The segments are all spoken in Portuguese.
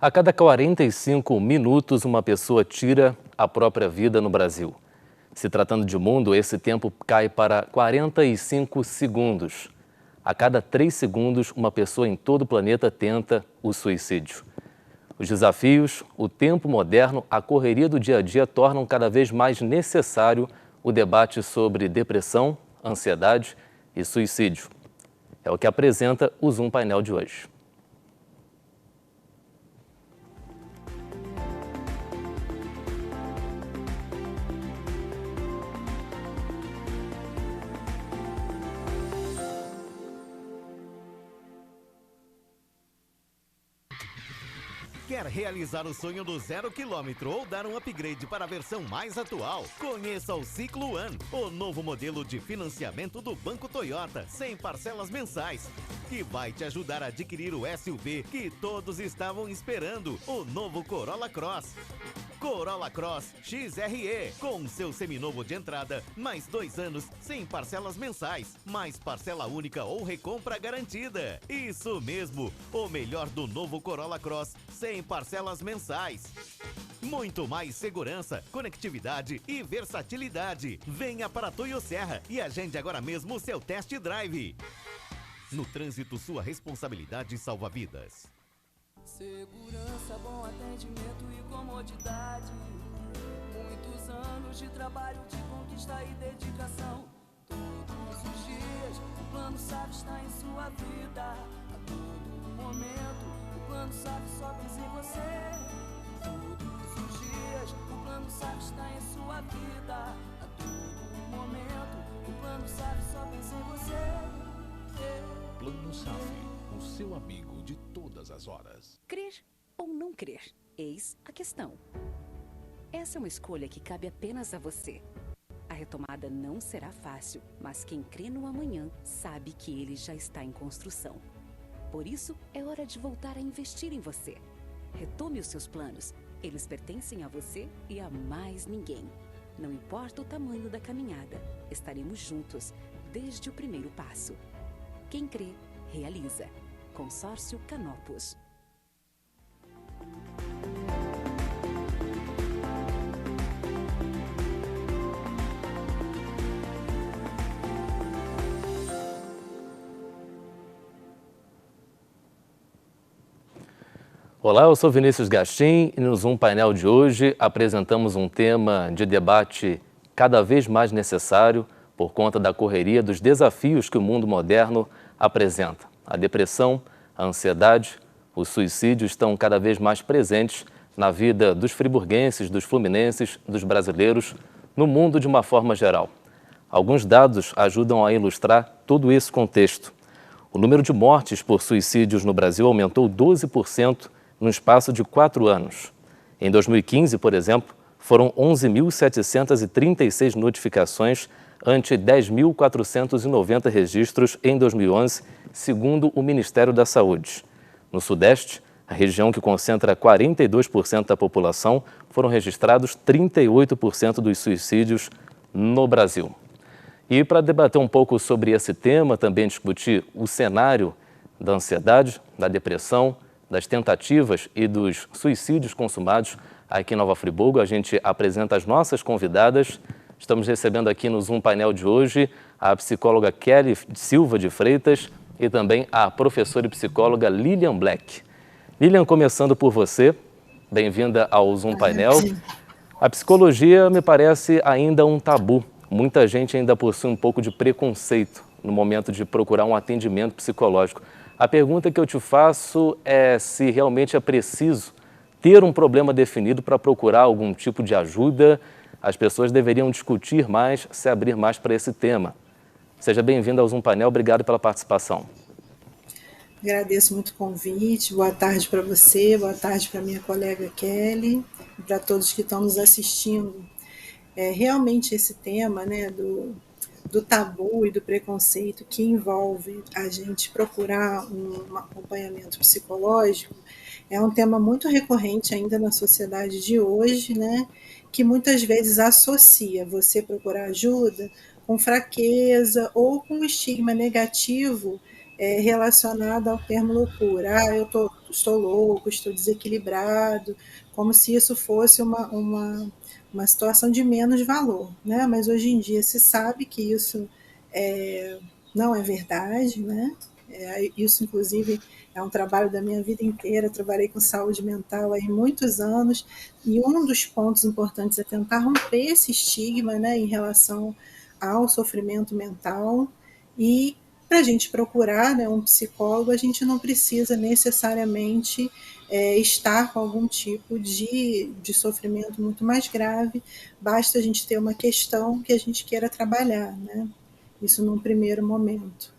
A cada 45 minutos, uma pessoa tira a própria vida no Brasil. Se tratando de mundo, esse tempo cai para 45 segundos. A cada 3 segundos, uma pessoa em todo o planeta tenta o suicídio. Os desafios, o tempo moderno, a correria do dia a dia tornam cada vez mais necessário o debate sobre depressão, ansiedade e suicídio. É o que apresenta o Zoom Painel de hoje. Quer realizar o sonho do 0 km ou dar um upgrade para a versão mais atual? Conheça o Ciclo One, o novo modelo de financiamento do Banco Toyota, sem parcelas mensais, que vai te ajudar a adquirir o SUV que todos estavam esperando, o novo Corolla Cross. Corolla Cross XRE, com seu seminovo de entrada, mais 2 anos sem parcelas mensais, mais parcela única ou recompra garantida. Isso mesmo, o melhor do novo Corolla Cross, sem parcelas mensais. Muito mais segurança, conectividade e versatilidade. Venha para a Toyo Serra e agende agora mesmo o seu test drive. No trânsito, sua responsabilidade salva vidas. Segurança, bom atendimento e comodidade. Muitos anos de trabalho, de conquista e dedicação. Todos os dias, o Plano SAF está em sua vida. A todo momento, o Plano SAF só pensa em você. Todos os dias, o Plano SAF está em sua vida. A todo momento, o Plano SAF só pensa em você. Plano SAF, o seu amigo de todas as horas. Crer ou não crer? Eis a questão. Essa é uma escolha que cabe apenas a você. A retomada não será fácil, mas quem crê no amanhã sabe que ele já está em construção. Por isso, é hora de voltar a investir em você. Retome os seus planos. Eles pertencem a você e a mais ninguém. Não importa o tamanho da caminhada, estaremos juntos desde o primeiro passo. Quem crê, realiza. Consórcio Canopus. Olá, eu sou Vinícius Gastim e no Zoom Painel de hoje apresentamos um tema de debate cada vez mais necessário por conta da correria dos desafios que o mundo moderno apresenta. A depressão, a ansiedade, o suicídio estão cada vez mais presentes na vida dos friburguenses, dos fluminenses, dos brasileiros, no mundo de uma forma geral. Alguns dados ajudam a ilustrar todo esse contexto. O número de mortes por suicídios no Brasil aumentou 12% no espaço de 4 anos. Em 2015, por exemplo, foram 11.736 notificações ante 10.490 registros em 2011, segundo o Ministério da Saúde. No Sudeste, a região que concentra 42% da população, foram registrados 38% dos suicídios no Brasil. E para debater um pouco sobre esse tema, também discutir o cenário da ansiedade, da depressão, das tentativas e dos suicídios consumados aqui em Nova Friburgo, a gente apresenta as nossas convidadas. Estamos recebendo aqui no Zoom Painel de hoje a psicóloga Kelly Silva de Freitas e também a professora e psicóloga Lilian Black. Lilian, começando por você, bem-vinda ao Zoom Painel. A psicologia me parece ainda um tabu. Muita gente ainda possui um pouco de preconceito no momento de procurar um atendimento psicológico. A pergunta que eu te faço é se realmente é preciso ter um problema definido para procurar algum tipo de ajuda. As pessoas deveriam discutir mais, se abrir mais para esse tema. Seja bem-vindo ao Zoom Painel, obrigado pela participação. Agradeço muito o convite, boa tarde para você, boa tarde para minha colega Kelly e para todos que estão nos assistindo. Realmente esse tema, né, do tabu e do preconceito que envolve a gente procurar um acompanhamento psicológico é um tema muito recorrente ainda na sociedade de hoje, né, que muitas vezes associa você procurar ajuda com fraqueza ou com um estigma negativo relacionado ao termo loucura. Eu estou estou louco, estou desequilibrado, como se isso fosse uma situação de menos valor, né? Mas hoje em dia se sabe que isso não é verdade, né? Isso, inclusive, é um trabalho da minha vida inteira. Eu trabalhei com saúde mental há muitos anos, e um dos pontos importantes é tentar romper esse estigma, né, em relação ao sofrimento mental. E para a gente procurar, né, um psicólogo, a gente não precisa necessariamente estar com algum tipo de sofrimento muito mais grave, basta a gente ter uma questão que a gente queira trabalhar, né? Isso num primeiro momento.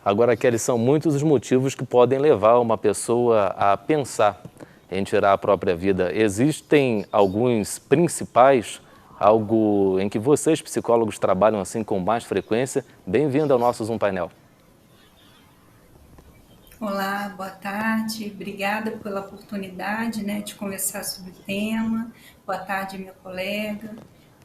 Agora, Kelly, são muitos os motivos que podem levar uma pessoa a pensar em tirar a própria vida. Existem alguns principais, algo em que vocês, psicólogos, trabalham assim com mais frequência? Bem-vindo ao nosso Zoom Painel. Olá, boa tarde. Obrigada pela oportunidade, né, de conversar sobre o tema. Boa tarde, minha colega,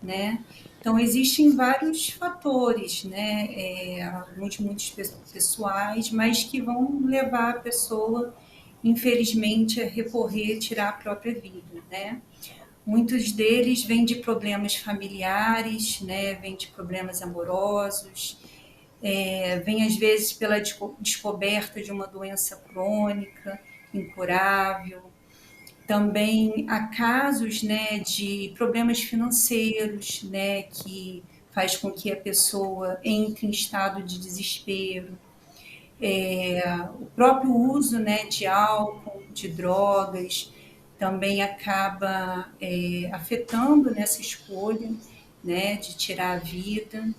né? Então, existem vários fatores, né, alguns muito pessoais, mas que vão levar a pessoa, infelizmente, a recorrer, tirar a própria vida, né? Muitos deles vêm de problemas familiares, né, vêm de problemas amorosos, vem às vezes pela descoberta de uma doença crônica, incurável. Também há casos, né, de problemas financeiros, né, que faz com que a pessoa entre em estado de desespero. O próprio uso, né, de álcool, de drogas, também acaba afetando nessa escolha, né, de tirar a vida.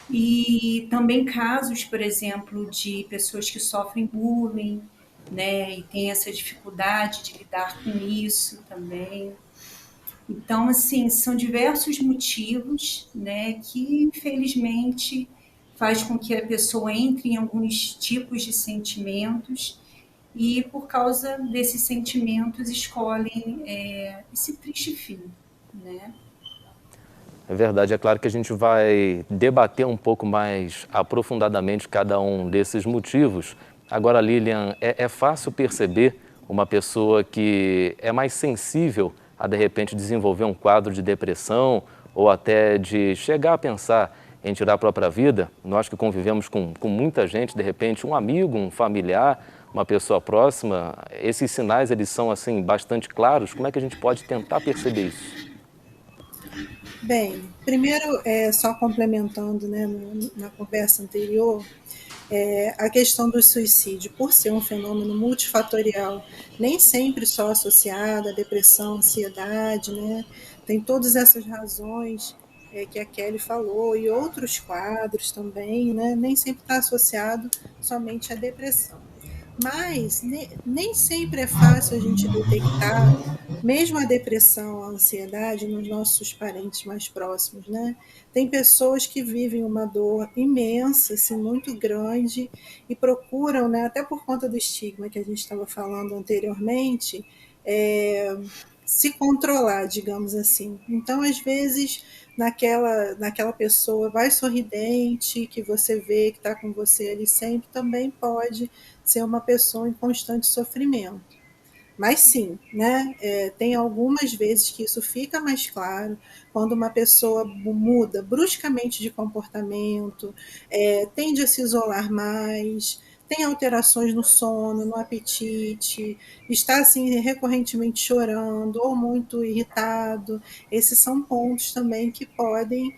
E também casos, por exemplo, de pessoas que sofrem bullying, né, e tem essa dificuldade de lidar com isso também. Então, assim, são diversos motivos, né, que infelizmente faz com que a pessoa entre em alguns tipos de sentimentos e, por causa desses sentimentos, escolhem esse triste fim, né? É verdade, é claro que a gente vai debater um pouco mais aprofundadamente cada um desses motivos. Agora, Lilian, é fácil perceber uma pessoa que é mais sensível a, de repente, desenvolver um quadro de depressão ou até de chegar a pensar em tirar a própria vida? Nós que convivemos com muita gente, de repente, um amigo, um familiar, uma pessoa próxima, esses sinais, eles são, assim, bastante claros. Como é que a gente pode tentar perceber isso? Bem, primeiro, só complementando, né, na conversa anterior, a questão do suicídio, por ser um fenômeno multifatorial, nem sempre só associado à depressão, ansiedade, né, tem todas essas razões que a Kelly falou, e outros quadros também, né, nem sempre está associado somente à depressão. Mas nem sempre é fácil a gente detectar, mesmo a depressão, a ansiedade, nos nossos parentes mais próximos, né? Tem pessoas que vivem uma dor imensa, assim, muito grande, e procuram, né, até por conta do estigma que a gente estava falando anteriormente, se controlar, digamos assim. Então, às vezes, naquela pessoa vai sorridente, que você vê que está com você ali sempre, também pode ser uma pessoa em constante sofrimento. Mas sim, né, tem algumas vezes que isso fica mais claro, quando uma pessoa muda bruscamente de comportamento, tende a se isolar mais, tem alterações no sono, no apetite, está assim recorrentemente chorando ou muito irritado. Esses são pontos também que podem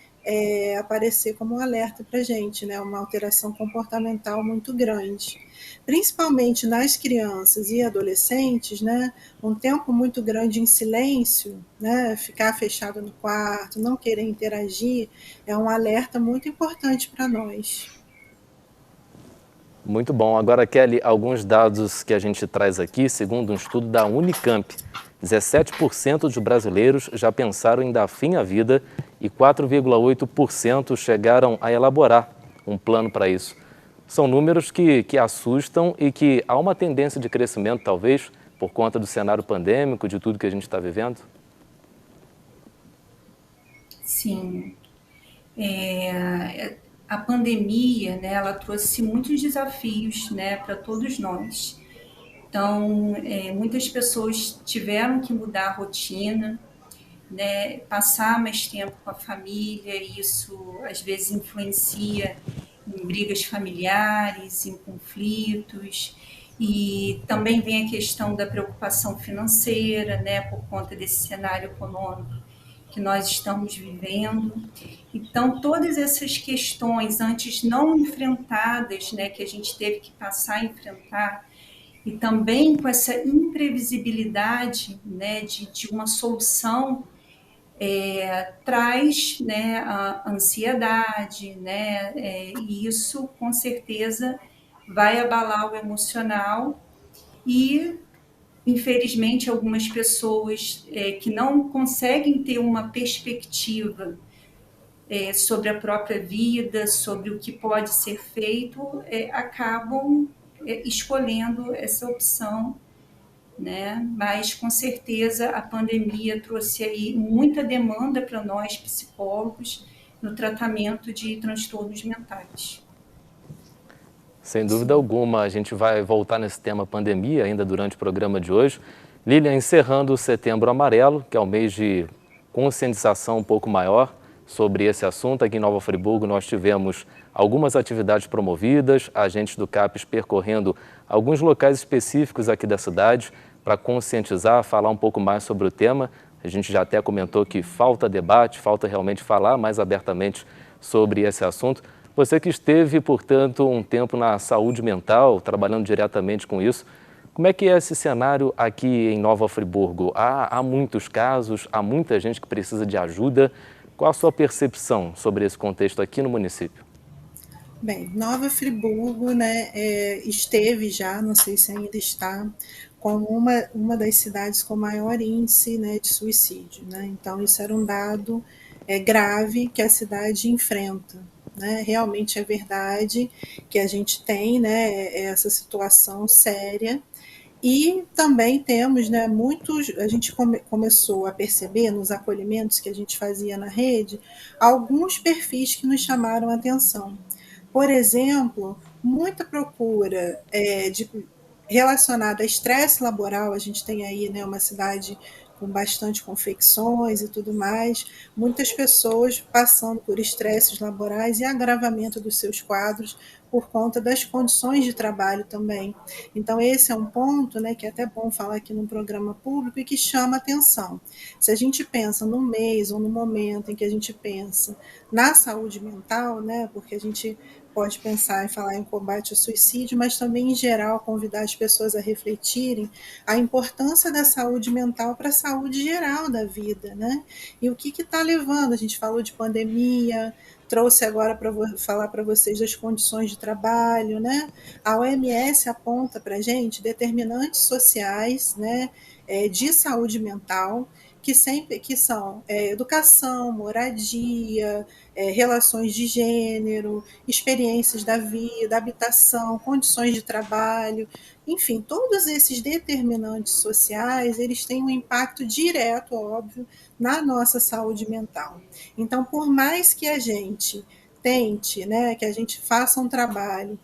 aparecer como um alerta para a gente, né, uma alteração comportamental muito grande. Principalmente nas crianças e adolescentes, né, um tempo muito grande em silêncio, né, ficar fechado no quarto, não querer interagir, é um alerta muito importante para nós. Muito bom. Agora, Kelly, alguns dados que a gente traz aqui, segundo um estudo da Unicamp. 17% dos brasileiros já pensaram em dar fim à vida e 4,8% chegaram a elaborar um plano para isso. São números que assustam e que há uma tendência de crescimento, talvez, por conta do cenário pandêmico, de tudo que a gente está vivendo? Sim. A pandemia, né, ela trouxe muitos desafios, né, para todos nós. Então, muitas pessoas tiveram que mudar a rotina, né, passar mais tempo com a família, e isso às vezes influencia em brigas familiares, em conflitos, e também vem a questão da preocupação financeira, né, por conta desse cenário econômico que nós estamos vivendo. Então, todas essas questões antes não enfrentadas, né, que a gente teve que passar a enfrentar, e também com essa imprevisibilidade, né, de uma solução, traz, né, a ansiedade, né, e isso com certeza vai abalar o emocional e, infelizmente, algumas pessoas que não conseguem ter uma perspectiva sobre a própria vida, sobre o que pode ser feito, acabam escolhendo essa opção, né? Mas com certeza a pandemia trouxe aí muita demanda para nós psicólogos no tratamento de transtornos mentais. Sem dúvida alguma, a gente vai voltar nesse tema pandemia ainda durante o programa de hoje. Lilian, encerrando o Setembro Amarelo, que é um mês de conscientização um pouco maior sobre esse assunto. Aqui em Nova Friburgo nós tivemos algumas atividades promovidas, agentes do CAPES percorrendo alguns locais específicos aqui da cidade para conscientizar, falar um pouco mais sobre o tema. A gente já até comentou que falta debate, falta realmente falar mais abertamente sobre esse assunto. Você que esteve, portanto, um tempo na saúde mental, trabalhando diretamente com isso, como é que é esse cenário aqui em Nova Friburgo? Há muitos casos, há muita gente que precisa de ajuda. Qual a sua percepção sobre esse contexto aqui no município? Bem, Nova Friburgo, né, esteve já, não sei se ainda está, como uma das cidades com maior índice, né, de suicídio, né? Então, isso era um dado grave que a cidade enfrenta, né? Realmente é verdade que a gente tem, né, essa situação séria. E também temos, né, a gente começou a perceber nos acolhimentos que a gente fazia na rede, alguns perfis que nos chamaram a atenção. Por exemplo, muita procura relacionada a estresse laboral. A gente tem aí, né, uma cidade com bastante confecções e tudo mais, muitas pessoas passando por estresses laborais e agravamento dos seus quadros por conta das condições de trabalho também. Então, esse é um ponto, né, que é até bom falar aqui num programa público e que chama atenção. Se a gente pensa num mês ou no momento em que a gente pensa na saúde mental, né, porque a gente pode pensar em falar em combate ao suicídio, mas também, em geral, convidar as pessoas a refletirem a importância da saúde mental para a saúde geral da vida, né? E o que está levando? A gente falou de pandemia, trouxe agora para falar para vocês das condições de trabalho, né? A OMS aponta para a gente determinantes sociais, né, de saúde mental, que são educação, moradia, relações de gênero, experiências da vida, habitação, condições de trabalho, enfim, todos esses determinantes sociais, eles têm um impacto direto, óbvio, na nossa saúde mental. Então, por mais que a gente tente, né, que a gente faça um trabalho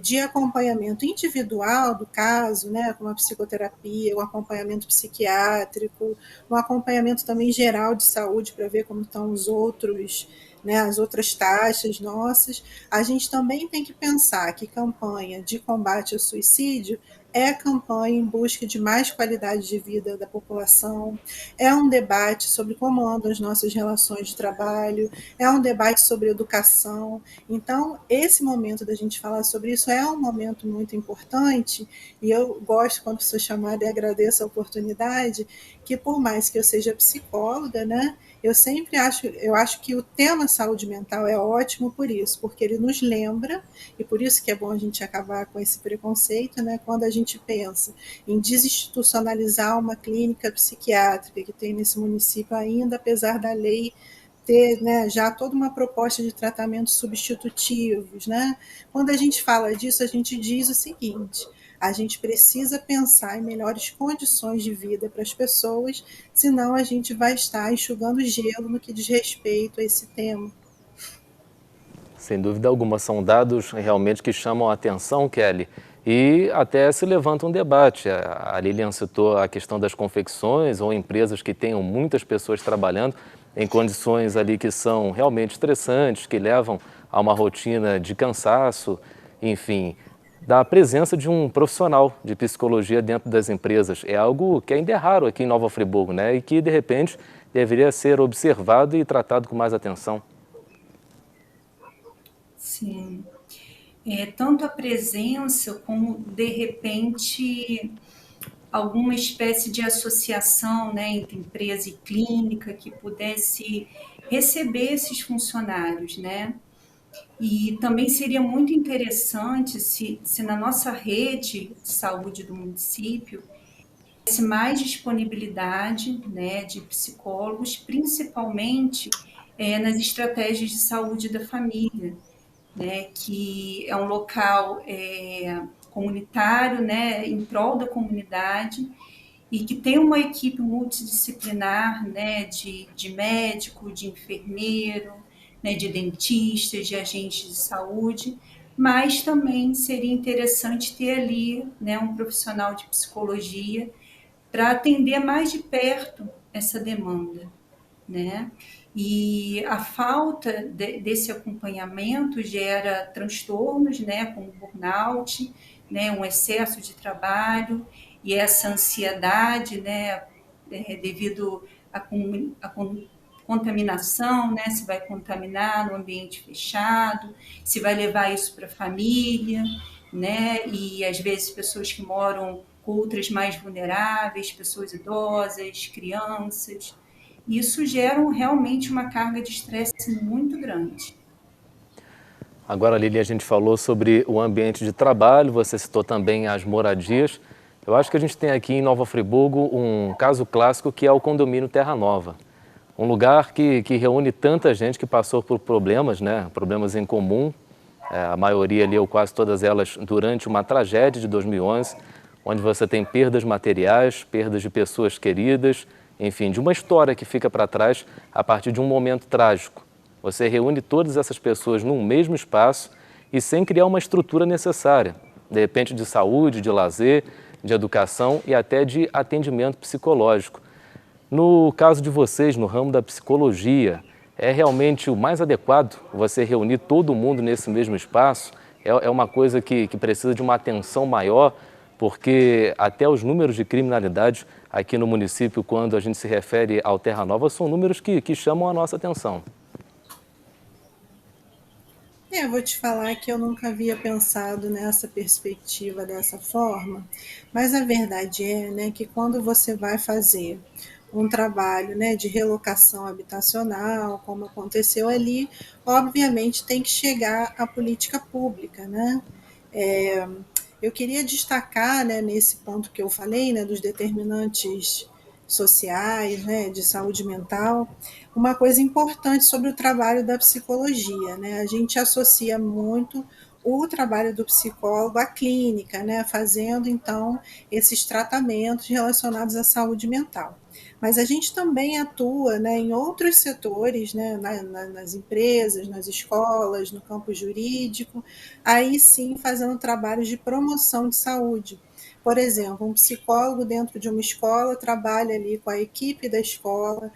de acompanhamento individual do caso, né, como a psicoterapia, o acompanhamento psiquiátrico, um acompanhamento também geral de saúde para ver como estão os outros, né, as outras taxas nossas, a gente também tem que pensar que campanha de combate ao suicídio é campanha em busca de mais qualidade de vida da população, é um debate sobre como andam as nossas relações de trabalho, é um debate sobre educação. Então, esse momento da gente falar sobre isso é um momento muito importante, e eu gosto quando sou chamada e agradeço a oportunidade, que por mais que eu seja psicóloga, né, eu acho que o tema saúde mental é ótimo por isso, porque ele nos lembra, e por isso que é bom a gente acabar com esse preconceito, né, quando a gente pensa em desinstitucionalizar uma clínica psiquiátrica que tem nesse município ainda, apesar da lei ter, né, já toda uma proposta de tratamentos substitutivos, né? Quando a gente fala disso, a gente diz o seguinte: a gente precisa pensar em melhores condições de vida para as pessoas, senão a gente vai estar enxugando gelo no que diz respeito a esse tema. Sem dúvida alguma, são dados realmente que chamam a atenção, Kelly. e até se levanta um debate. A Lilian citou a questão das confecções ou empresas que tenham muitas pessoas trabalhando em condições ali que são realmente estressantes, que levam a uma rotina de cansaço, enfim, da presença de um profissional de psicologia dentro das empresas. É algo que ainda é raro aqui em Nova Friburgo, né? E que, de repente, deveria ser observado e tratado com mais atenção. Sim. Tanto a presença como, de repente, alguma espécie de associação, né, entre empresa e clínica que pudesse receber esses funcionários, né? E também seria muito interessante se na nossa rede de saúde do município tivesse mais disponibilidade, né, de psicólogos, principalmente nas estratégias de saúde da família, né, que é um local comunitário, né, em prol da comunidade, e que tem uma equipe multidisciplinar, né, de médico, de enfermeiro, né, de dentistas, de agentes de saúde, mas também seria interessante ter ali, né, um profissional de psicologia para atender mais de perto essa demanda, né? E a falta desse acompanhamento gera transtornos, né, como burnout, né, um excesso de trabalho e essa ansiedade, né, devido à contaminação, né, se vai contaminar no ambiente fechado, se vai levar isso para a família, né, e às vezes pessoas que moram com outras mais vulneráveis, pessoas idosas, crianças. Isso gera realmente uma carga de estresse muito grande. Agora, Lili, a gente falou sobre o ambiente de trabalho, você citou também as moradias. Eu acho que a gente tem aqui em Nova Friburgo um caso clássico que é o condomínio Terra Nova. Um lugar que reúne tanta gente que passou por problemas, né? Problemas em comum, a maioria ali ou quase todas elas durante uma tragédia de 2011, onde você tem perdas materiais, perdas de pessoas queridas, enfim, de uma história que fica para trás a partir de um momento trágico. Você reúne todas essas pessoas num mesmo espaço e sem criar uma estrutura necessária, de repente de saúde, de lazer, de educação e até de atendimento psicológico. No caso de vocês, no ramo da psicologia, é realmente o mais adequado você reunir todo mundo nesse mesmo espaço? É uma coisa que precisa de uma atenção maior, porque até os números de criminalidade aqui no município, quando a gente se refere ao Terra Nova, são números que chamam a nossa atenção. Eu vou te falar que eu nunca havia pensado nessa perspectiva dessa forma, mas a verdade é, né, que quando você vai fazer um trabalho, né, de relocação habitacional, como aconteceu ali, obviamente tem que chegar à política pública, né? Eu queria destacar, né, nesse ponto que eu falei, né, dos determinantes sociais, né, de saúde mental, uma coisa importante sobre o trabalho da psicologia, né? A gente associa muito o trabalho do psicólogo à clínica, né, fazendo então esses tratamentos relacionados à saúde mental. Mas a gente também atua, né, em outros setores, né, nas empresas, nas escolas, no campo jurídico, aí sim fazendo trabalhos de promoção de saúde. Por exemplo, um psicólogo dentro de uma escola trabalha ali com a equipe da escola,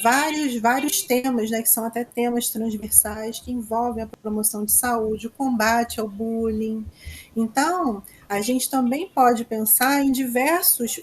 vários temas, né, que são até temas transversais, que envolvem a promoção de saúde, o combate ao bullying. Então, a gente também pode pensar em diversos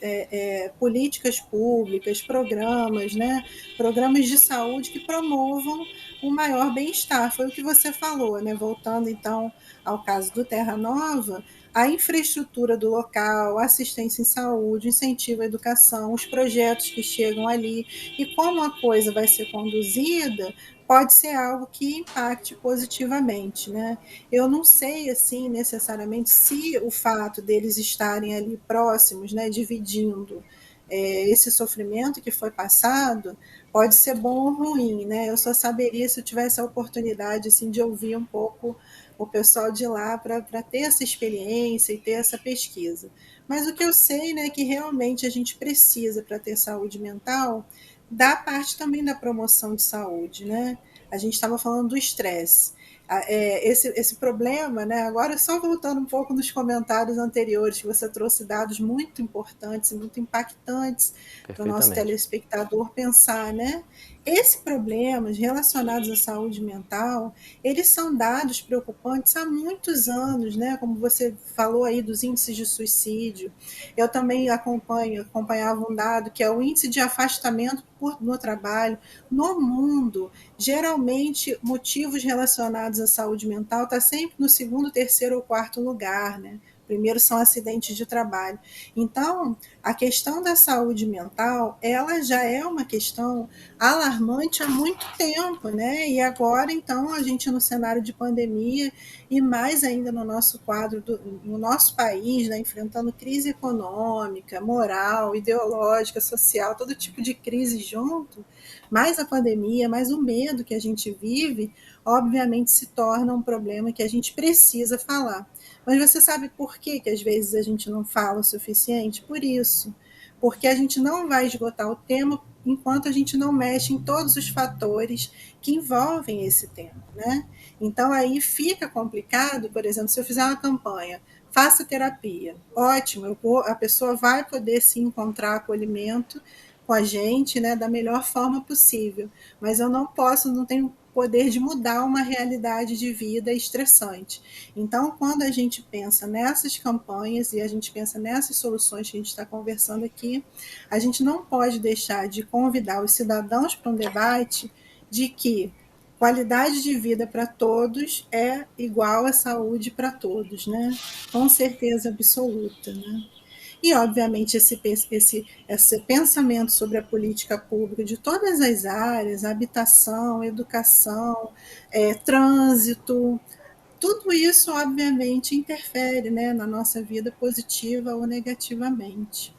políticas públicas, programas, né, programas de saúde que promovam um maior bem-estar. Foi o que você falou, né? Voltando então ao caso do Terra Nova, a infraestrutura do local, assistência em saúde, incentivo à educação, os projetos que chegam ali e como a coisa vai ser conduzida pode ser algo que impacte positivamente, né? Eu não sei assim necessariamente se o fato deles estarem ali próximos, né, dividindo esse sofrimento que foi passado pode ser bom ou ruim, né? Eu só saberia se eu tivesse a oportunidade assim de ouvir um pouco o pessoal de lá para ter essa experiência e ter essa pesquisa. Mas o que eu sei, né, é que realmente a gente precisa para ter saúde mental da parte também da promoção de saúde, né? A gente estava falando do estresse. esse problema, né? Agora, só voltando um pouco nos comentários anteriores, que você trouxe dados muito importantes e muito impactantes para o nosso telespectador pensar, né? Esses problemas relacionados à saúde mental, eles são dados preocupantes há muitos anos, né? Como você falou aí dos índices de suicídio. Eu também acompanhava um dado que é o índice de afastamento no trabalho. No mundo, geralmente, motivos relacionados à saúde mental está sempre no segundo, terceiro ou quarto lugar, né? Primeiro são acidentes de trabalho. Então, a questão da saúde mental, ela já é uma questão alarmante há muito tempo, né? E agora, então, a gente no cenário de pandemia e mais ainda no nosso quadro, no nosso país, né, enfrentando crise econômica, moral, ideológica, social, todo tipo de crise junto, mais a pandemia, mais o medo que a gente vive, obviamente se torna um problema que a gente precisa falar. Mas você sabe por que às vezes a gente não fala o suficiente? Por isso. Porque a gente não vai esgotar o tema enquanto a gente não mexe em todos os fatores que envolvem esse tema, né? Então aí fica complicado, por exemplo, se eu fizer uma campanha, faça terapia, ótimo, a pessoa vai poder se encontrar acolhimento com a gente, né, da melhor forma possível, mas eu não tenho poder de mudar uma realidade de vida estressante. Então, quando a gente pensa nessas campanhas e a gente pensa nessas soluções que a gente está conversando aqui, a gente não pode deixar de convidar os cidadãos para um debate de que qualidade de vida para todos é igual a saúde para todos, né? Com certeza absoluta, né? E, obviamente, esse pensamento sobre a política pública de todas as áreas, habitação, educação, trânsito, tudo isso, obviamente, interfere, né, na nossa vida positiva ou negativamente.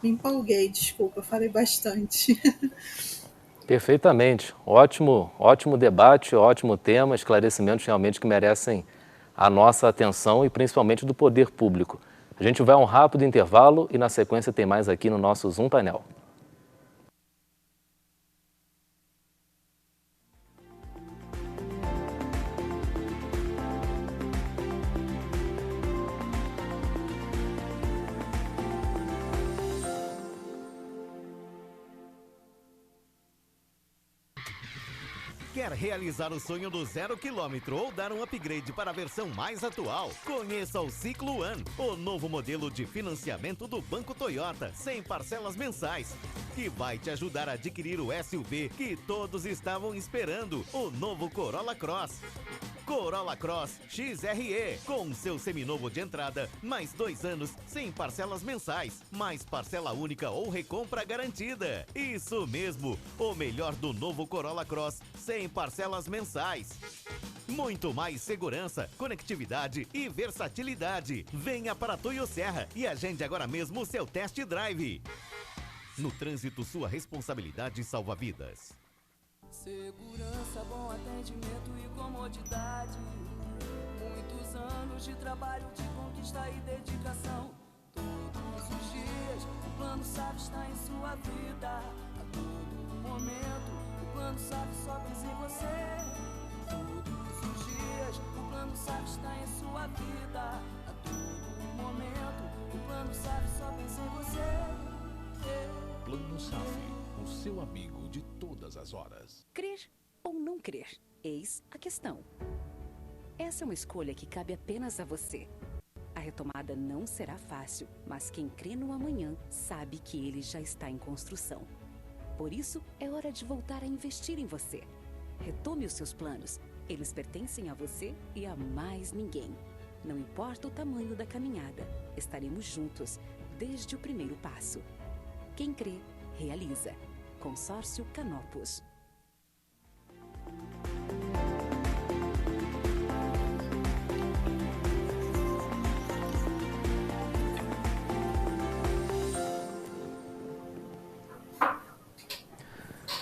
Me empolguei, desculpa, falei bastante. Perfeitamente. Ótimo debate, ótimo tema, esclarecimentos realmente que merecem a nossa atenção e principalmente do poder público. A gente vai a um rápido intervalo e na sequência tem mais aqui no nosso Zoom Painel. Quer realizar o sonho do 0 km ou dar um upgrade para a versão mais atual? Conheça o Ciclo One, o novo modelo de financiamento do Banco Toyota, sem parcelas mensais, que vai te ajudar a adquirir o SUV que todos estavam esperando, o novo Corolla Cross. Corolla Cross XRE, com seu seminovo de entrada, mais 2 anos sem parcelas mensais, mais parcela única ou recompra garantida. Isso mesmo, o melhor do novo Corolla Cross, sem parcelas mensais. Muito mais segurança, conectividade e versatilidade. Venha para a Toyo Serra e agende agora mesmo o seu test drive. No trânsito, sua responsabilidade salva vidas. Segurança, bom atendimento e comodidade. Muitos anos de trabalho, de conquista e dedicação. Todos os dias, o Plano SAF está em sua vida. A todo momento, o Plano SAF só pensa em você. Todos os dias, o Plano SAF está em sua vida. A todo momento, o Plano SAF só pensa em você. Plano SAF, o seu amigo de todas as horas. Crer ou não crer? Eis a questão. Essa é uma escolha que cabe apenas a você. A retomada não será fácil, mas quem crê no amanhã sabe que ele já está em construção. Por isso, é hora de voltar a investir em você. Retome os seus planos. Eles pertencem a você e a mais ninguém. Não importa o tamanho da caminhada, estaremos juntos desde o primeiro passo. Quem crê, realiza. Consórcio Canopus.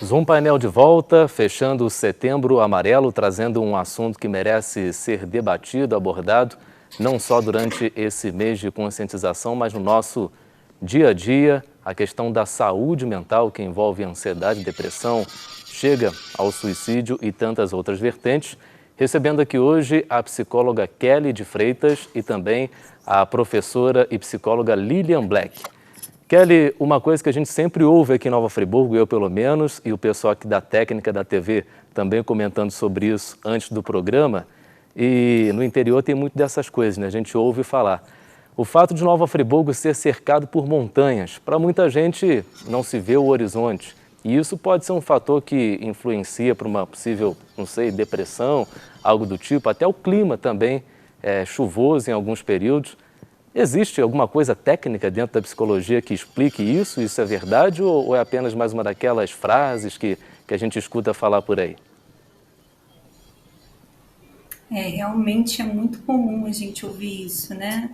Zoom Painel de volta, fechando o Setembro Amarelo, trazendo um assunto que merece ser debatido, abordado, não só durante esse mês de conscientização, mas no nosso dia a dia, a questão da saúde mental, que envolve ansiedade, depressão, chega ao suicídio e tantas outras vertentes. Recebendo aqui hoje a psicóloga Kelly de Freitas e também a professora e psicóloga Lilian Black. Kelly, uma coisa que a gente sempre ouve aqui em Nova Friburgo, eu pelo menos, e o pessoal aqui da técnica da TV também comentando sobre isso antes do programa, e no interior tem muito dessas coisas, né? A gente ouve falar. O fato de Nova Friburgo ser cercado por montanhas, para muita gente não se vê o horizonte. E isso pode ser um fator que influencia para uma possível, não sei, depressão, algo do tipo, até o clima também é chuvoso em alguns períodos. Existe alguma coisa técnica dentro da psicologia que explique isso? Isso é verdade ou é apenas mais uma daquelas frases que a gente escuta falar por aí? Realmente é muito comum a gente ouvir isso, né?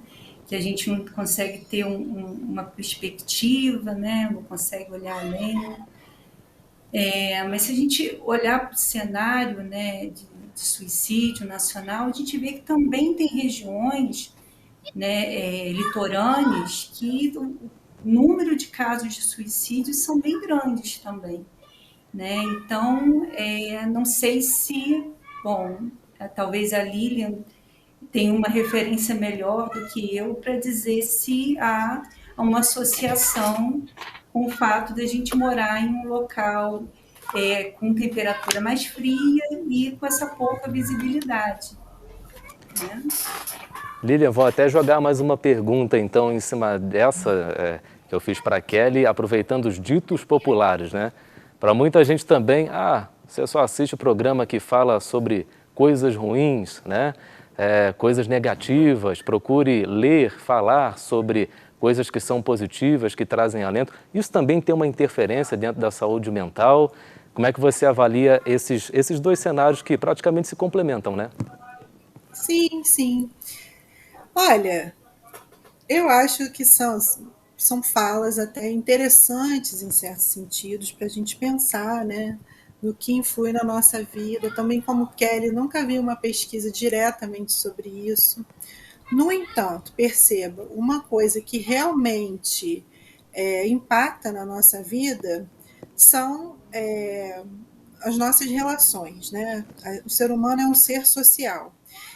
Que a gente não consegue ter uma perspectiva, né? Não consegue olhar além. Mas se a gente olhar para o cenário, né, de suicídio nacional, a gente vê que também tem regiões, né, litorâneas que o número de casos de suicídio são bem grandes também, né? Então, não sei se, bom, talvez a Lilian tenha uma referência melhor do que eu para dizer se há uma associação com o fato de a gente morar em um local com temperatura mais fria e com essa pouca visibilidade, né? Lilian, vou até jogar mais uma pergunta, então, em cima dessa que eu fiz para a Kelly, aproveitando os ditos populares, né? Para muita gente também, você só assiste o programa que fala sobre coisas ruins, né? Coisas negativas, procure ler, falar sobre coisas que são positivas, que trazem alento. Isso também tem uma interferência dentro da saúde mental. Como é que você avalia esses dois cenários que praticamente se complementam, né? Sim, sim. Olha, eu acho que são falas até interessantes em certos sentidos para a gente pensar, né, no que influi na nossa vida. Também, como Kelly, nunca vi uma pesquisa diretamente sobre isso. No entanto, perceba, uma coisa que realmente impacta na nossa vida são as nossas relações, né? O ser humano é um ser social.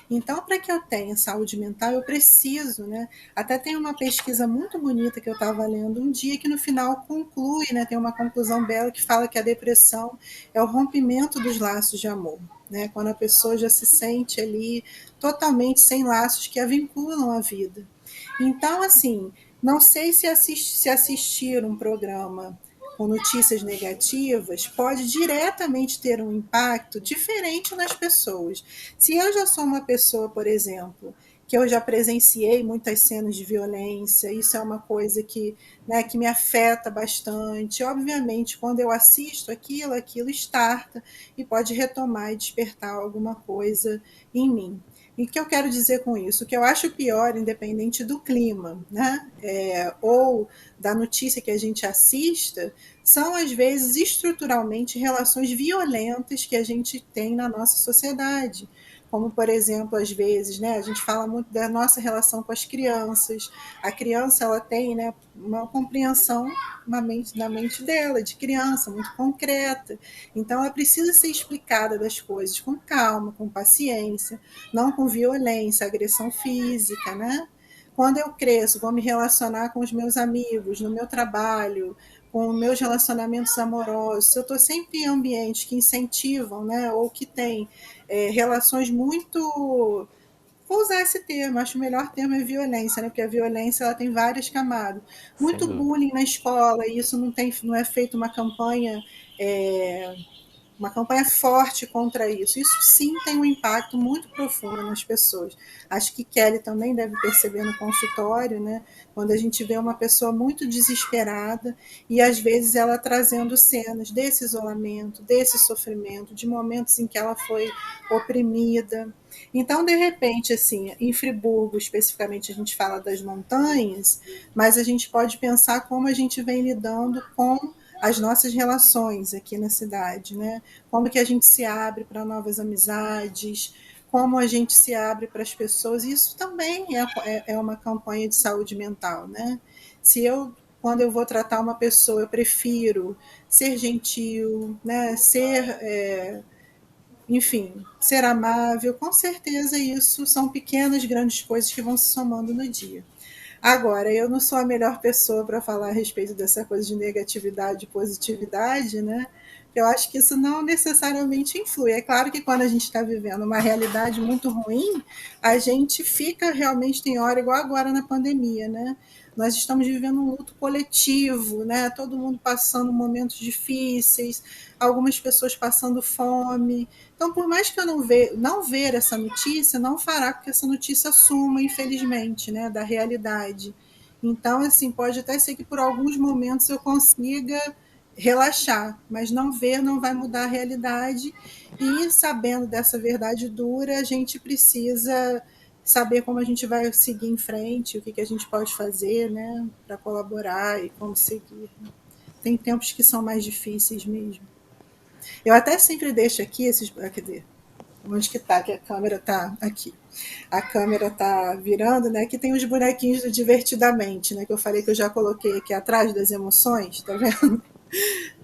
Então, para que eu tenha saúde mental, eu preciso, né? Até tem uma pesquisa muito bonita que eu estava lendo um dia que no final conclui, né? Tem uma conclusão bela que fala que a depressão é o rompimento dos laços de amor, né? Quando a pessoa já se sente ali totalmente sem laços que a vinculam à vida. Então, assim, não sei se assistir um programa com notícias negativas pode diretamente ter um impacto diferente nas pessoas. Se eu já sou uma pessoa, por exemplo, que eu já presenciei muitas cenas de violência, isso é uma coisa que, né, que me afeta bastante. Obviamente, quando eu assisto aquilo starta e pode retomar e despertar alguma coisa em mim. E o que eu quero dizer com isso? O que eu acho pior, independente do clima, né? Ou da notícia que a gente assista, são, às vezes, estruturalmente, relações violentas que a gente tem na nossa sociedade. Como, por exemplo, às vezes, né, a gente fala muito da nossa relação com as crianças. A criança ela tem, né, uma compreensão da mente dela, de criança, muito concreta. Então, ela precisa ser explicada das coisas com calma, com paciência, não com violência, agressão física, né? Quando eu cresço, vou me relacionar com os meus amigos, no meu trabalho, com meus relacionamentos amorosos, se eu estou sempre em ambientes que incentivam, né, ou que têm relações muito... Vou usar esse termo, acho que o melhor termo é violência, né? Porque a violência ela tem várias camadas. Sem Muito dúvida. bullying na escola, e isso não é feito uma campanha forte contra isso. Isso sim tem um impacto muito profundo nas pessoas. Acho que Kelly também deve perceber no consultório, né? Quando a gente vê uma pessoa muito desesperada e às vezes ela trazendo cenas desse isolamento, desse sofrimento, de momentos em que ela foi oprimida. Então, de repente, assim, em Friburgo, especificamente, a gente fala das montanhas, mas a gente pode pensar como a gente vem lidando com as nossas relações aqui na cidade, né? Como que a gente se abre para novas amizades, como a gente se abre para as pessoas. Isso também é uma campanha de saúde mental, né? Quando eu vou tratar uma pessoa, eu prefiro ser gentil, né? enfim, ser amável, com certeza isso são pequenas, grandes coisas que vão se somando no dia. Agora, eu não sou a melhor pessoa para falar a respeito dessa coisa de negatividade e positividade, né? Eu acho que isso não necessariamente influi. É claro que quando a gente está vivendo uma realidade muito ruim, a gente fica realmente, tem hora, igual agora na pandemia, né? Nós estamos vivendo um luto coletivo, né? Todo mundo passando momentos difíceis, algumas pessoas passando fome. Então, por mais que eu não ver essa notícia, não fará com que essa notícia suma, infelizmente, né, da realidade. Então, assim, pode até ser que por alguns momentos eu consiga relaxar, mas não ver não vai mudar a realidade. E sabendo dessa verdade dura, a gente precisa saber como a gente vai seguir em frente, o que a gente pode fazer, né, para colaborar e como seguir. Tem tempos que são mais difíceis mesmo. Eu até sempre deixo aqui esses. Cadê? Onde que tá? Que a câmera tá aqui. A câmera tá virando, né? Que tem os bonequinhos do Divertidamente, né? Que eu falei que eu já coloquei aqui atrás das emoções, tá vendo?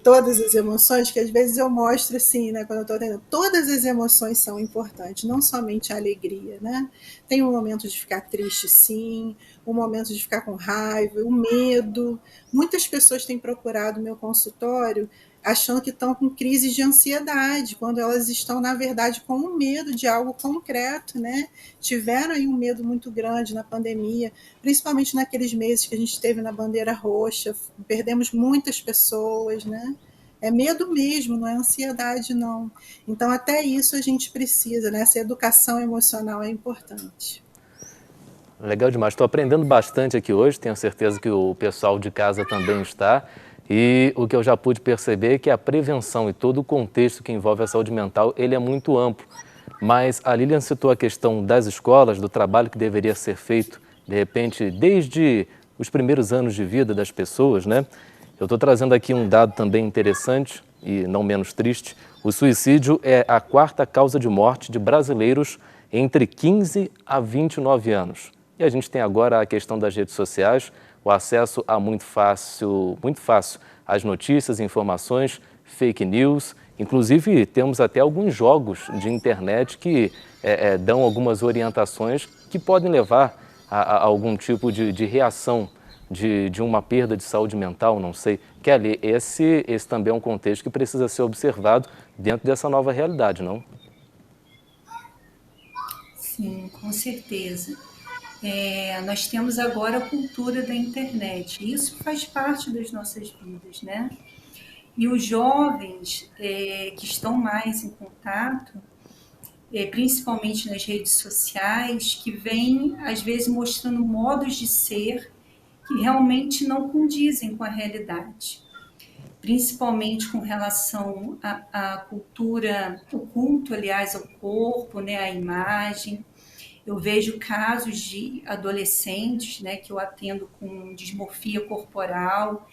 Todas as emoções, que às vezes eu mostro assim, né? Quando eu tô tendo. Todas as emoções são importantes, não somente a alegria, né? Tem um momento de ficar triste, sim, um momento de ficar com raiva, o medo. Muitas pessoas têm procurado o meu consultório achando que estão com crise de ansiedade, quando elas estão, na verdade, com um medo de algo concreto, né? Tiveram aí um medo muito grande na pandemia, principalmente naqueles meses que a gente teve na bandeira roxa, perdemos muitas pessoas, né? É medo mesmo, não é ansiedade, não. Então, até isso a gente precisa, né? Essa educação emocional é importante. Legal demais. Estou aprendendo bastante aqui hoje, tenho certeza que o pessoal de casa também está. E o que eu já pude perceber é que a prevenção e todo o contexto que envolve a saúde mental, ele é muito amplo. Mas a Lilian citou a questão das escolas, do trabalho que deveria ser feito, de repente, desde os primeiros anos de vida das pessoas, né? Eu estou trazendo aqui um dado também interessante e não menos triste. O suicídio é a quarta causa de morte de brasileiros entre 15 a 29 anos. E a gente tem agora a questão das redes sociais, o acesso a muito fácil às notícias, informações, fake news. Inclusive, temos até alguns jogos de internet que dão algumas orientações que podem levar a algum tipo de reação de uma perda de saúde mental, não sei. Kelly, esse também é um contexto que precisa ser observado dentro dessa nova realidade, não? Sim, com certeza. Nós temos agora a cultura da internet. Isso faz parte das nossas vidas, né? E os jovens que estão mais em contato, principalmente nas redes sociais, que vêm, às vezes, mostrando modos de ser que realmente não condizem com a realidade. Principalmente com relação à cultura, o culto, aliás, ao corpo, né, à imagem. Eu vejo casos de adolescentes, né, que eu atendo com dismorfia corporal,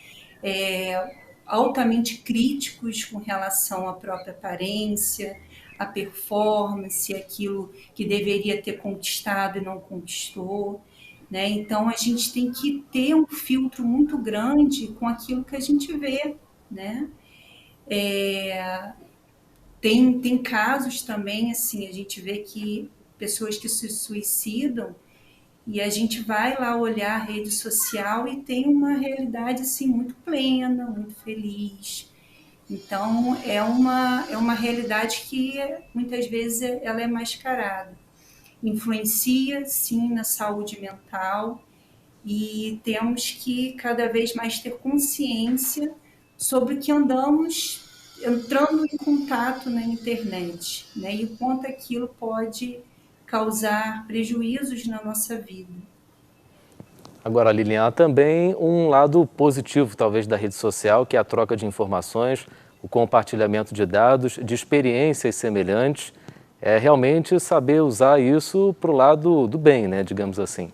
altamente críticos com relação à própria aparência, à performance, aquilo que deveria ter conquistado e não conquistou. Né? Então, a gente tem que ter um filtro muito grande com aquilo que a gente vê. Né? Tem casos também, assim, a gente vê que pessoas que se suicidam e a gente vai lá olhar a rede social e tem uma realidade assim muito plena, muito feliz. Então é uma realidade que muitas vezes ela é mascarada. Influencia sim na saúde mental e temos que cada vez mais ter consciência sobre o que andamos entrando em contato na internet, né? E o quanto aquilo pode causar prejuízos na nossa vida. Agora, Lilian, há também um lado positivo, talvez, da rede social, que é a troca de informações, o compartilhamento de dados, de experiências semelhantes. É realmente saber usar isso para o lado do bem, né, digamos assim.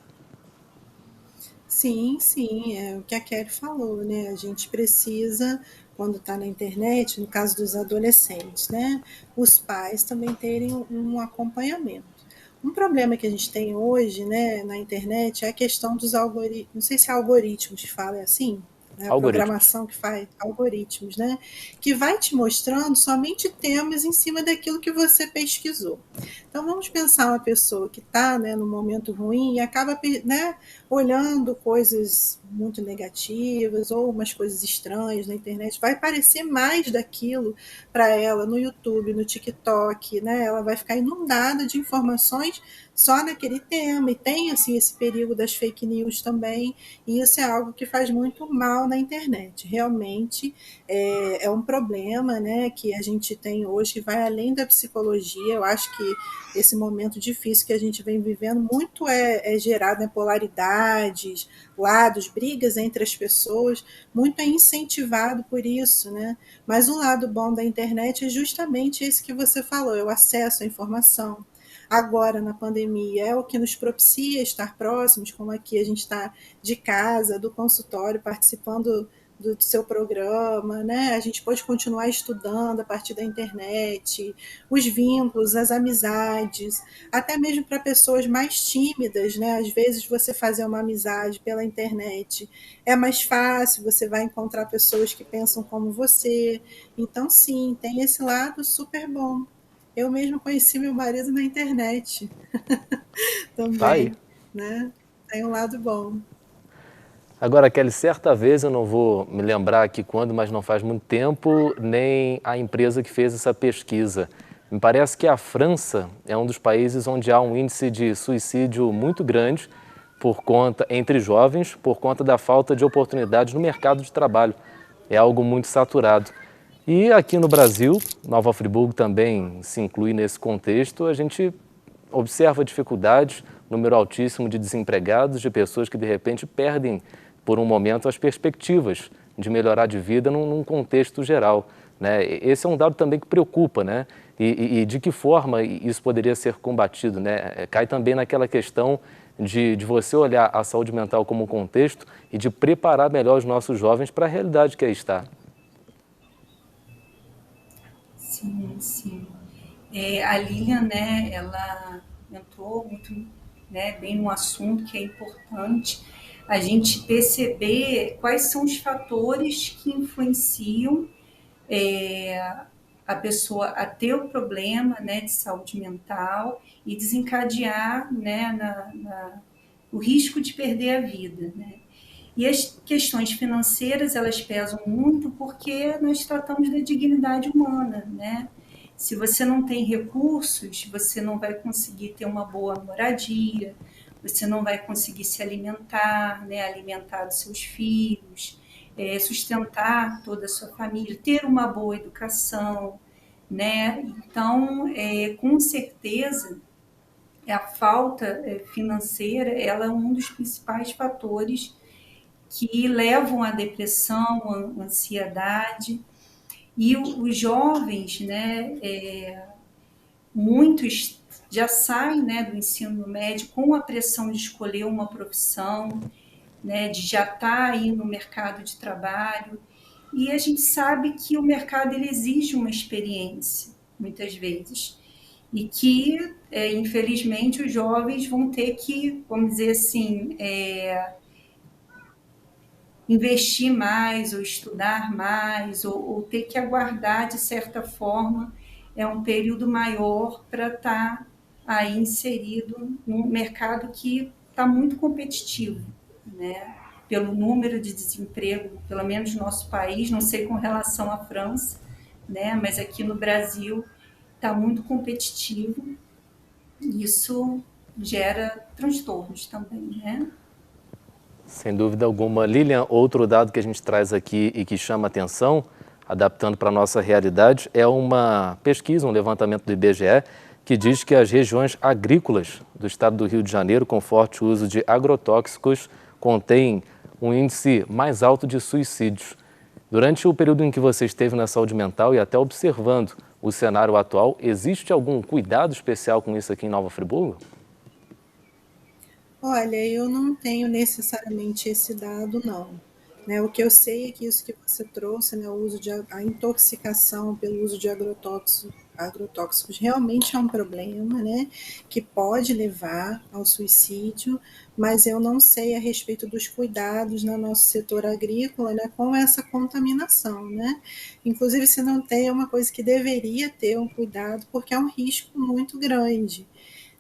Sim, sim, é o que a Kelly falou, né? A gente precisa, quando está na internet, no caso dos adolescentes, né? Os pais também terem um acompanhamento. Um problema que a gente tem hoje, né, na internet é a questão dos algoritmos, não sei se é algoritmos que fala assim, né, a Algoritmos. programação que faz algoritmos, né, que vai te mostrando somente temas em cima daquilo que você pesquisou. Então vamos pensar uma pessoa que está, né, no momento ruim e acaba, né, olhando coisas muito negativas ou umas coisas estranhas na internet, vai aparecer mais daquilo para ela no YouTube, no TikTok, né? Ela vai ficar inundada de informações só naquele tema, e tem assim esse perigo das fake news também, e isso é algo que faz muito mal na internet. Realmente é um problema, né, que a gente tem hoje, que vai além da psicologia. Eu acho que esse momento difícil que a gente vem vivendo, muito é gerado em polaridades, lados, brigas entre as pessoas, muito é incentivado por isso, né? Mas um lado bom da internet é justamente esse que você falou, é o acesso à informação. Agora, na pandemia, é o que nos propicia estar próximos, como aqui a gente está de casa, do consultório, participando do seu programa, né? A gente pode continuar estudando a partir da internet, os vínculos, as amizades, até mesmo para pessoas mais tímidas, né? Às vezes você fazer uma amizade pela internet é mais fácil, você vai encontrar pessoas que pensam como você. Então, sim, tem esse lado super bom. Eu mesmo conheci meu marido na internet Tá aí. também, né? Tem um lado bom. Agora, Kelly, certa vez, eu não vou me lembrar aqui quando, mas não faz muito tempo, nem a empresa que fez essa pesquisa. Me parece que a França é um dos países onde há um índice de suicídio muito grande entre jovens, por conta da falta de oportunidades no mercado de trabalho. É algo muito saturado. E aqui no Brasil, Nova Friburgo também se inclui nesse contexto, a gente observa dificuldades, número altíssimo de desempregados, de pessoas que de repente perdem por um momento as perspectivas de melhorar de vida num contexto geral, né? Esse é um dado também que preocupa, né? E de que forma isso poderia ser combatido, né? Cai também naquela questão de você olhar a saúde mental como um contexto e de preparar melhor os nossos jovens para a realidade que aí está. Sim, sim. A Lilian, né, ela entrou muito, né, bem no assunto, que é importante a gente perceber quais são os fatores que influenciam a pessoa a ter o problema, né, de saúde mental e desencadear, né, o risco de perder a vida, né? E as questões financeiras, elas pesam muito porque nós tratamos da dignidade humana, né? Se você não tem recursos, você não vai conseguir ter uma boa moradia, você não vai conseguir se alimentar, né? Alimentar os seus filhos, sustentar toda a sua família, ter uma boa educação, né? Então, com certeza, a falta financeira, ela é um dos principais fatores que levam à depressão, à ansiedade. E os jovens, né, muitos já saem, né, do ensino médio com a pressão de escolher uma profissão, né, de já estar aí no mercado de trabalho. E a gente sabe que o mercado ele exige uma experiência, muitas vezes. E que, infelizmente, os jovens vão ter que, vamos dizer assim, investir mais, ou estudar mais, ou ter que aguardar, de certa forma, um período maior para estar aí inserido num mercado que está muito competitivo, né? Pelo número de desemprego, pelo menos no nosso país, não sei com relação à França, né? Mas aqui no Brasil está muito competitivo e isso gera transtornos também, né? Sem dúvida alguma. Lilian, outro dado que a gente traz aqui e que chama atenção, adaptando para a nossa realidade, é uma pesquisa, um levantamento do IBGE, que diz que as regiões agrícolas do estado do Rio de Janeiro, com forte uso de agrotóxicos, contêm um índice mais alto de suicídios. Durante o período em que você esteve na saúde mental e até observando o cenário atual, existe algum cuidado especial com isso aqui em Nova Friburgo? Olha, eu não tenho necessariamente esse dado, não. Né, o que eu sei é que isso que você trouxe, né, a intoxicação pelo uso de agrotóxicos realmente é um problema, né, que pode levar ao suicídio, mas eu não sei a respeito dos cuidados no nosso setor agrícola, né, com essa contaminação, né. Inclusive, se não tem, é uma coisa que deveria ter um cuidado, porque é um risco muito grande,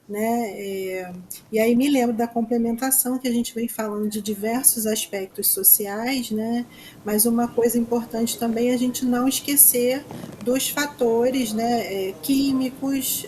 né? E aí me lembro da complementação que a gente vem falando de diversos aspectos sociais, né? Mas uma coisa importante também é a gente não esquecer dos fatores, né? Químicos,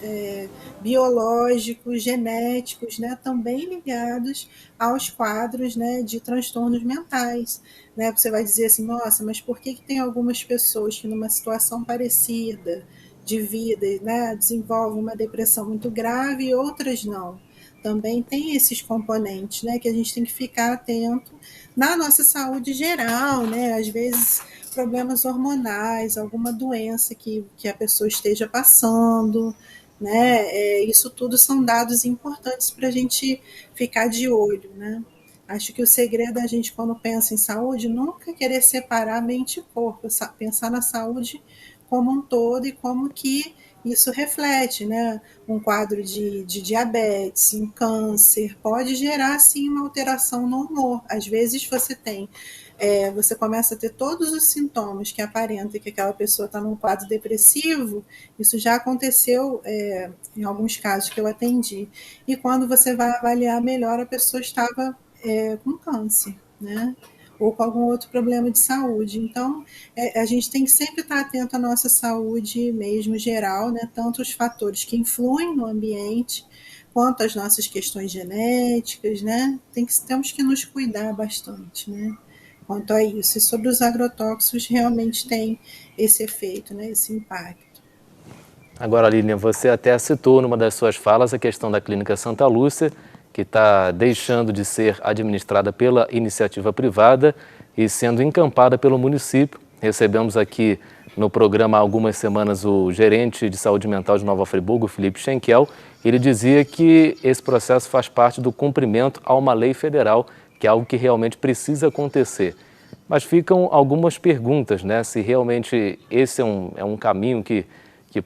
biológicos, genéticos, né? Também ligados aos quadros, né? De transtornos mentais, né? Você vai dizer assim, nossa, mas por que tem algumas pessoas que numa situação parecida de vida, né, desenvolvem uma depressão muito grave e outras não? Também tem esses componentes, né, que a gente tem que ficar atento na nossa saúde geral, né? Às vezes problemas hormonais, alguma doença que a pessoa esteja passando, né? Isso tudo são dados importantes para a gente ficar de olho, né? Acho que o segredo é a gente, quando pensa em saúde, nunca querer separar mente e corpo, pensar na saúde como um todo e como que isso reflete, né? Um quadro de diabetes, um câncer, pode gerar, sim, uma alteração no humor. Às vezes você começa a ter todos os sintomas que aparentam que aquela pessoa está num quadro depressivo. Isso já aconteceu em alguns casos que eu atendi. E quando você vai avaliar melhor, a pessoa estava com câncer, né? Ou com algum outro problema de saúde. Então, a gente tem que sempre estar atento à nossa saúde mesmo geral, né? Tanto os fatores que influem no ambiente, quanto as nossas questões genéticas, né? Temos que nos cuidar bastante, né? Quanto a isso. E sobre os agrotóxicos, realmente tem esse efeito, né? Esse impacto. Agora, Lilian, você até citou numa das suas falas a questão da Clínica Santa Lúcia, que está deixando de ser administrada pela iniciativa privada e sendo encampada pelo município. Recebemos aqui no programa há algumas semanas o gerente de saúde mental de Nova Friburgo, Felipe Schenkel. Ele dizia que esse processo faz parte do cumprimento a uma lei federal, que é algo que realmente precisa acontecer. Mas ficam algumas perguntas, né? Se realmente esse é um caminho que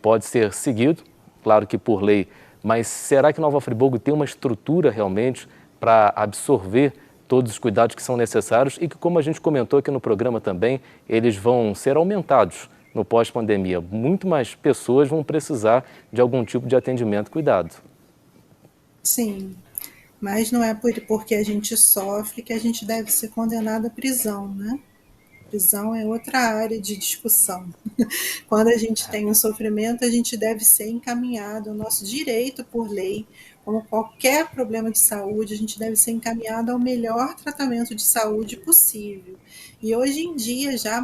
pode ser seguido, claro que por lei, mas será que Nova Friburgo tem uma estrutura realmente para absorver todos os cuidados que são necessários e que, como a gente comentou aqui no programa também, eles vão ser aumentados no pós-pandemia? Muito mais pessoas vão precisar de algum tipo de atendimento e cuidado. Sim, mas não é porque a gente sofre que a gente deve ser condenado à prisão, né? Prisão é outra área de discussão. Quando a gente tem um sofrimento, a gente deve ser encaminhado, o nosso direito por lei, como qualquer problema de saúde, a gente deve ser encaminhado ao melhor tratamento de saúde possível. E hoje em dia, já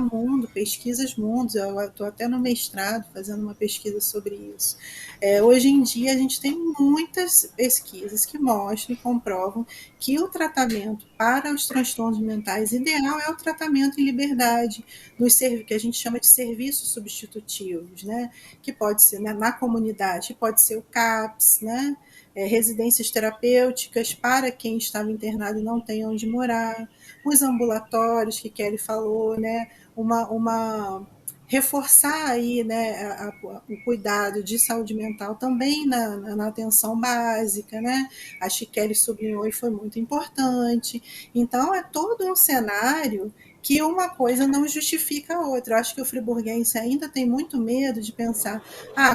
pesquisas mundos, eu estou até no mestrado fazendo uma pesquisa sobre isso. Hoje em dia, a gente tem muitas pesquisas que mostram e comprovam que o tratamento para os transtornos mentais ideal é o tratamento em liberdade, que a gente chama de serviços substitutivos, né? Que pode ser, né, na comunidade, pode ser o CAPS, né? Residências terapêuticas para quem estava internado e não tem onde morar, os ambulatórios que Kelly falou, né? Reforçar aí, né, o cuidado de saúde mental também na atenção básica, né? A Kelly sublinhou e foi muito importante. Então, é todo um cenário que uma coisa não justifica a outra. Eu acho que o friburguense ainda tem muito medo de pensar,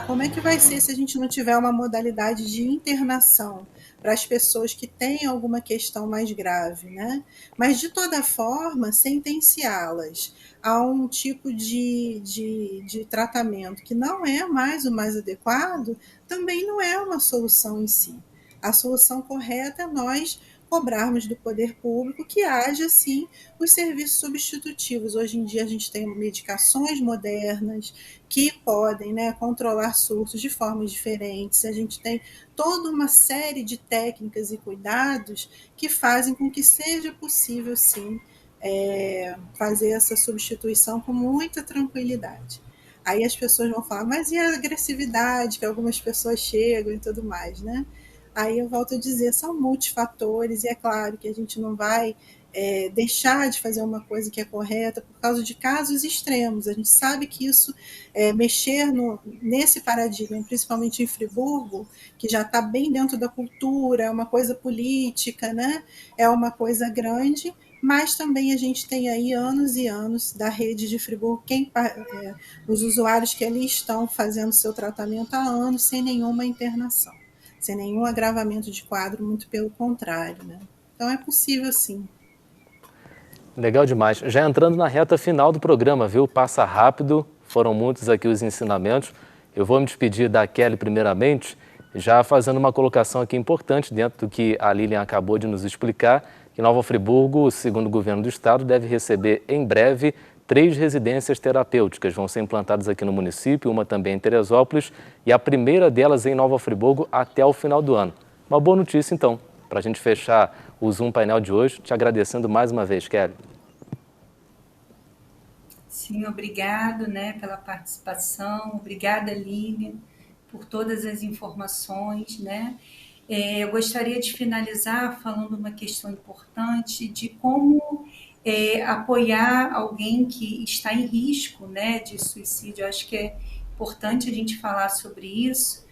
como é que vai ser se a gente não tiver uma modalidade de internação para as pessoas que têm alguma questão mais grave, né? Mas, de toda forma, sentenciá-las a um tipo de tratamento que não é mais o mais adequado, também não é uma solução em si. A solução correta é nós cobrarmos do poder público que haja, sim, os serviços substitutivos. Hoje em dia a gente tem medicações modernas que podem, né, controlar surtos de formas diferentes. A gente tem toda uma série de técnicas e cuidados que fazem com que seja possível, sim, fazer essa substituição com muita tranquilidade. Aí as pessoas vão falar, mas e a agressividade que algumas pessoas chegam e tudo mais, né? Aí eu volto a dizer, são multifatores, e é claro que a gente não vai deixar de fazer uma coisa que é correta por causa de casos extremos. A gente sabe que isso, mexer nesse paradigma, principalmente em Friburgo, que já está bem dentro da cultura, é uma coisa política, né? É uma coisa grande, mas também a gente tem aí anos e anos da rede de Friburgo, os usuários que ali estão fazendo seu tratamento há anos sem nenhuma internação, sem nenhum agravamento de quadro, muito pelo contrário, né? Então é possível sim. Legal demais. Já entrando na reta final do programa, viu? Passa rápido, foram muitos aqui os ensinamentos. Eu vou me despedir da Kelly primeiramente, já fazendo uma colocação aqui importante dentro do que a Lilian acabou de nos explicar, que Nova Friburgo, segundo o governo do estado, deve receber em breve 3 residências terapêuticas. Vão ser implantadas aqui no município, uma também em Teresópolis e a primeira delas em Nova Friburgo até o final do ano. Uma boa notícia, então, para a gente fechar o Zoom Painel de hoje, te agradecendo mais uma vez, Kelly. Sim, obrigado, né, pela participação, obrigada, Lilian, por todas as informações, né. Eu gostaria de finalizar falando uma questão importante de como apoiar alguém que está em risco, né, de suicídio. Eu acho que é importante a gente falar sobre isso.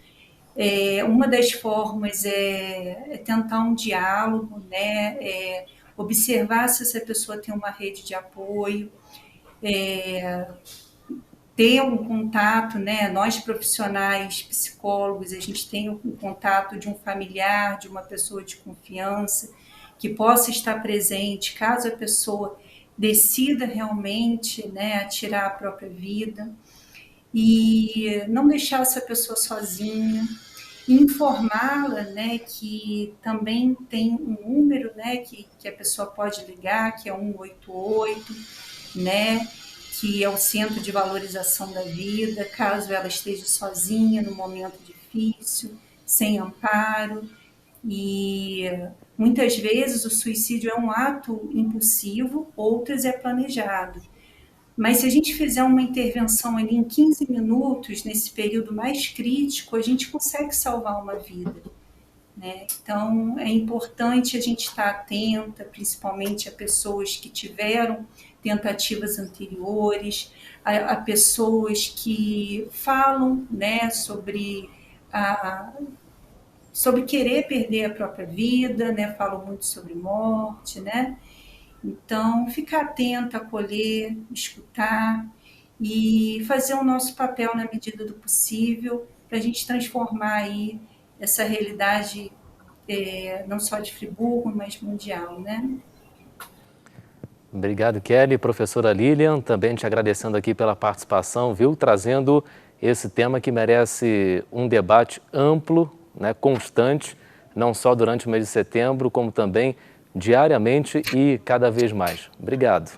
Uma das formas é tentar um diálogo, né, observar se essa pessoa tem uma rede de apoio, ter um contato, né? Nós profissionais, psicólogos, a gente tem o contato de um familiar, de uma pessoa de confiança, que possa estar presente caso a pessoa decida realmente, né, tirar a própria vida, e não deixar essa pessoa sozinha, informá-la, né, que também tem um número, né, que a pessoa pode ligar, que é 188, né, que é o Centro de Valorização da Vida, caso ela esteja sozinha no momento difícil, sem amparo. E muitas vezes o suicídio é um ato impulsivo, outras é planejado. Mas se a gente fizer uma intervenção ali em 15 minutos, nesse período mais crítico, a gente consegue salvar uma vida, né? Então, é importante a gente estar atenta, principalmente a pessoas que tiveram tentativas anteriores, a pessoas que falam, né, sobre querer perder a própria vida, né, falam muito sobre morte, né? Então, ficar atento, acolher, escutar e fazer o nosso papel na medida do possível para a gente transformar aí essa realidade não só de Friburgo, mas mundial, né? Obrigado, Kelly. Professora Lilian, também te agradecendo aqui pela participação, viu? Trazendo esse tema que merece um debate amplo, né, constante, não só durante o mês de setembro, como também diariamente e cada vez mais. Obrigado.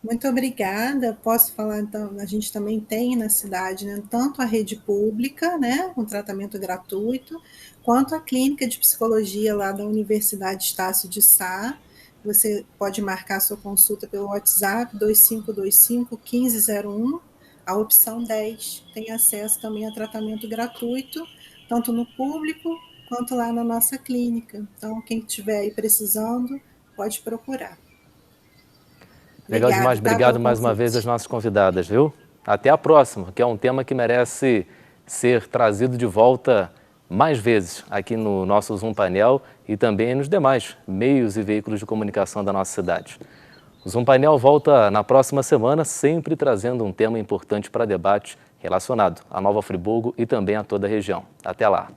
Muito obrigada. Posso falar, então, a gente também tem na cidade, né, tanto a rede pública, né, com tratamento gratuito, quanto a clínica de psicologia lá da Universidade Estácio de Sá. Você pode marcar sua consulta pelo WhatsApp 2525-1501, a opção 10. Tem acesso também a tratamento gratuito, tanto no público quanto lá na nossa clínica. Então, quem estiver aí precisando, pode procurar. Legal demais, obrigado mais uma vez às nossas convidadas, viu? Até a próxima, que é um tema que merece ser trazido de volta mais vezes aqui no nosso Zoom Painel e também nos demais meios e veículos de comunicação da nossa cidade. O Zoom Painel volta na próxima semana, sempre trazendo um tema importante para debate relacionado a Nova Friburgo e também a toda a região. Até lá!